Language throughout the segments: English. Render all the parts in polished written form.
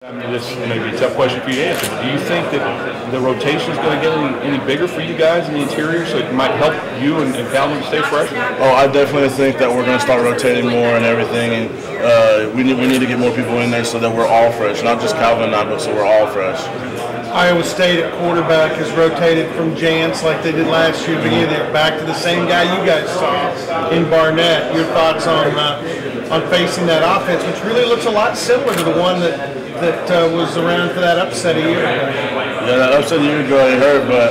I mean, this may be a tough question for you to answer, but do you think that the rotation is going to get any bigger for you guys in the interior, so it might help you and Calvin to stay fresh? Oh, I definitely think that we're going to start rotating more and everything, and we need to get more people in there so that we're all fresh, not just Calvin and I, but so we're all fresh. Iowa State at quarterback has rotated from Jance like they did last year, but they're back to the same guy you guys saw in Barnett. Your thoughts on facing that offense, which really looks a lot similar to the one that was around for that upset a year ago? Yeah, that upset a year ago it hurt, but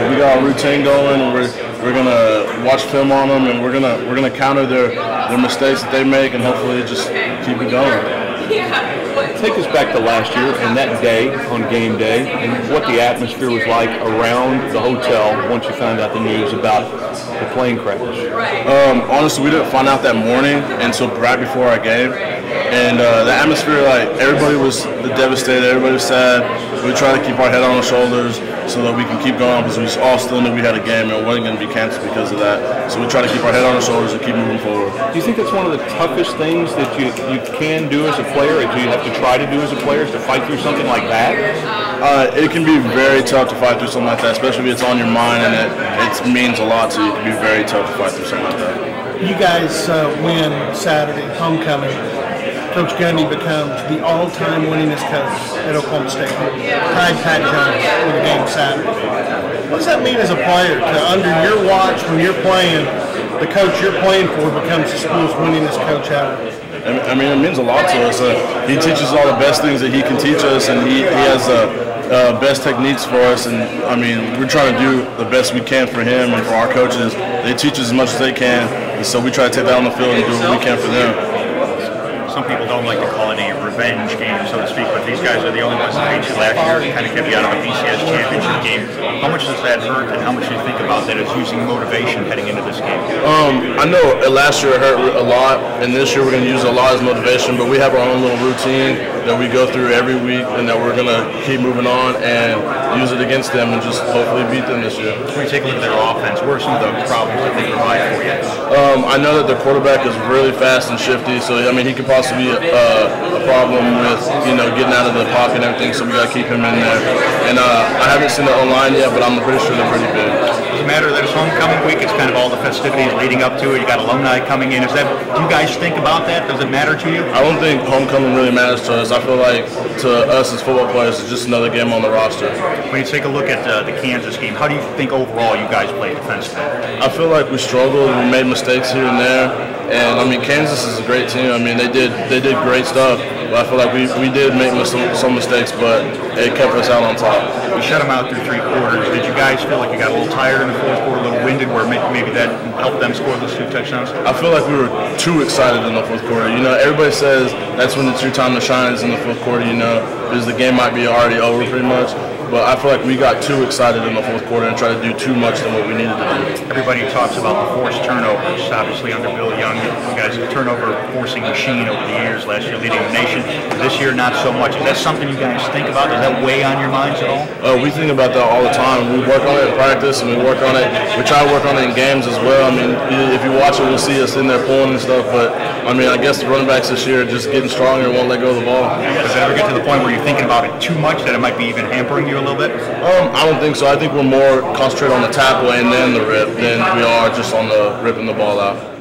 we got our routine going, and we're gonna watch film on them, and we're gonna counter their mistakes that they make, and hopefully just keep it going. Take us back to last year and that day on game day, and what the atmosphere was like around the hotel once you found out the news about the plane crash. Honestly, we didn't find out that morning until right before our game, and the atmosphere, like, everybody was devastated, everybody was sad. We tried to keep our head on our shoulders so that we can keep going, because we all still knew we had a game and it wasn't going to be canceled because of that. So we try to keep our head on our shoulders and keep moving forward. Do you think that's one of the toughest things that you can do as a player, or do you have to try to do as a player, is to fight through something like that? It can be very tough to fight through something like that, especially if it's on your mind and it means a lot to you. It can be very tough to fight through something like that. You guys win Saturday, homecoming. Coach Gundy becomes the all-time winningest coach at Oklahoma State. Tied Pat Jones for the game Saturday. What does that mean as a player to, under your watch, when you're playing, the coach you're playing for becomes the school's winningest coach ever? I mean, it means a lot to us. He teaches all the best things that he can teach us, and he has best techniques for us. And I mean, we're trying to do the best we can for him and for our coaches. They teach us as much as they can, and so we try to take that on the field and do what we can for them. Some people don't like to call it a revenge game, so to speak, but these guys are the only ones that beat you last year and kind of kept you out of a BCS championship game. How much does that hurt, and how much do you think about that as using motivation heading into this game? I know last year it hurt a lot, and this year we're going to use a lot as motivation, but we have our own little routine that we go through every week, and that we're going to keep moving on and use it against them and just hopefully beat them this year. When you take a look at their offense, what are some of the problems that they provide for you? I know that their quarterback is really fast and shifty, so I mean he could possibly be a problem with getting out of the pocket and everything, so we got to keep him in there. And I haven't seen the online yet, but I'm pretty sure they're pretty big. Does it matter that it's homecoming week? It's kind of all the festivities leading up to it. You got alumni coming in. Do you guys think about that? Does it matter to you? I don't think homecoming really matters to us. I feel like to us as football players, it's just another game on the roster. When you take a look at the Kansas game, how do you think overall you guys played defensively? I feel like we struggled. We made mistakes here and there. And I mean, Kansas is a great team. I mean, they did great stuff. But I feel like we did make some mistakes, but it kept us out on top. You shut them out through 3 quarters. Did you guys feel like you got a little tired in the 4th quarter, a little winded, where maybe that helped them score those 2 touchdowns? I feel like we were too excited in the 4th quarter. Everybody says that's when it's your time to shine, is in the 4th quarter, because the game might be already over pretty much. But I feel like we got too excited in the 4th quarter and tried to do too much than what we needed to do. Everybody talks about the forced turnovers, obviously under Bill Young. You guys a turnover forcing machine over the years, last year leading the nation. This year, not so much. Is that something you guys think about? Does that weigh on your minds at all? We think about that all the time. We work on it in practice, and we try to work on it in games as well. I mean, if you watch it, we'll see us in there pulling and stuff. But I mean, I guess the running backs this year are just getting stronger and won't let go of the ball. Does it ever get to the point where you're thinking about it too much, that it might be even hampering you a little bit? I don't think so. I think we're more concentrated on the tackle and then the rip than we are just on the ripping the ball out.